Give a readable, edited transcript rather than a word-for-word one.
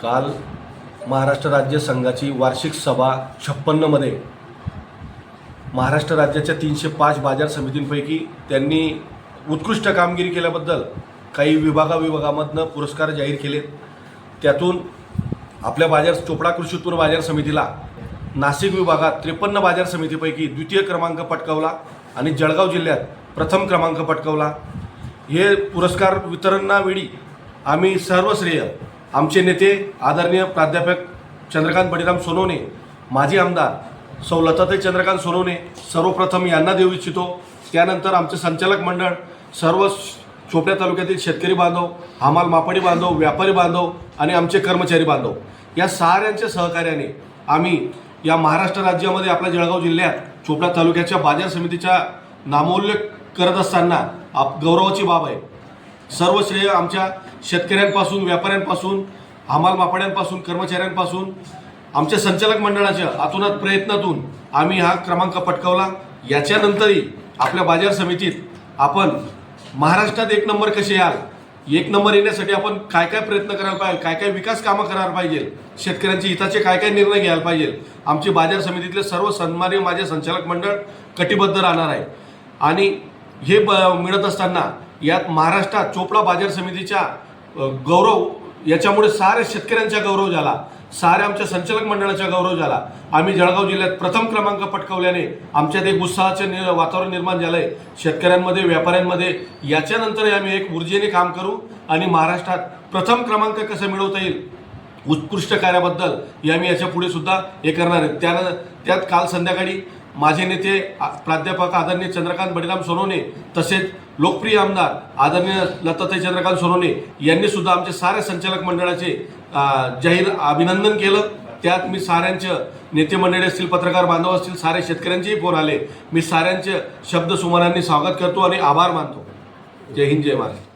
काल महाराष्ट्र राज्य संघाची वार्षिक सभा 56 मध्ये महाराष्ट्र राज्याच्या 305 बाजार समितींपैकी त्यांनी उत्कृष्ट कामगिरी केल्याबद्दल काही विभागामधनं पुरस्कार जाहीर केलेत। त्यातून आपल्या चोपडा कृषी उत्पन्न बाजार समितीला नाशिक विभागात 53 बाजार समितीपैकी द्वितीय क्रमांक पटकावला आणि जळगाव जिल्ह्यात प्रथम क्रमांक पटकावला। हे पुरस्कार वितरणावेळी आम्ही सर्व श्रेय आमचे नेते आदरणीय प्राध्यापक चंद्रकांत बळीराम सोनवणे, माजी आमदार सौ लताताई चंद्रकांत सोनवणे सर्वप्रथम यांना देऊ इच्छितो। त्यानंतर आमचे संचालक मंडळ, सर्व चोपडा तालुक्यातील शेतकरी बांधव, हमाल मापडी बांधव, व्यापारी बांधव आणि आमचे कर्मचारी बांधव या साऱ्यांच्या सहकार्याने आम्ही या महाराष्ट्र राज्यामध्ये आपल्या जळगाव जिल्ह्यात चोपडा तालुक्याच्या बाजार समितीचा नामोल्लेख करत असताना गौरवाची बाब आहे। सर्व श्रेय आमच्या शेतकऱ्यांपासून, व्यापाऱ्यांपासून, हमाल मापड्यांपासून, कर्मचाऱ्यांपासून, आमच्या संचालक मंडळाच्या अतोनात प्रयत्नातून आम्ही हा क्रमांक पटकावला। याच्यानंतरही आपल्या बाजार समितीत आपण महाराष्ट्रात 1 नंबर कसे याल, 1 नंबर येण्यासाठी आपण काय काय प्रयत्न करायला पाहिजे, काय काय विकास कामं करायला पाहिजे, शेतकऱ्यांच्या हिताचे काय काय निर्णय घ्यायला पाहिजे, आमचे बाजार समितीतले सर्व सन्माननीय माझे संचालक मंडळ कटिबद्ध राहणार आहे। आणि हे मिळत असताना यात महाराष्ट्रात चोपडा बाजार समितीच्या गौरव, याच्यामुळे सारे शेतकऱ्यांचा गौरव झाला, सारे आमच्या संचालक मंडळाचा गौरव झाला। आम्ही जळगाव जिल्ह्यात प्रथम क्रमांक पटकावल्याने आमच्यात एक उत्साहाचे वातावरण निर्माण झालं आहे शेतकऱ्यांमध्ये, व्यापाऱ्यांमध्ये। याच्यानंतर आम्ही एक ऊर्जेने काम करू आणि महाराष्ट्रात प्रथम क्रमांक कसा मिळवता येईल उत्कृष्ट कार्याबद्दल आम्ही याच्या पुढे सुद्धा हे करणार आहे। त्यात काल संध्याकाळी माझे नेते प्राध्यापक आदरणीय चंद्रकांत बळीराम सोनवणे तसेच लोकप्रिय आमदार आदरणीय लताताई चंद्रकांत सोनवणे यांनी सुद्धा आमचे सारे संचालक मंडळाचे जाहीर अभिनंदन केलं। त्यात मी साऱ्यांचे नेते मंडळी असतील, पत्रकार बांधव असतील, सारे शेतकऱ्यांचेही फोन आले। मी साऱ्यांचे शब्द सुमनांनी स्वागत करतो आणि आभार मानतो। जय हिंद, जय महाराष्ट्र।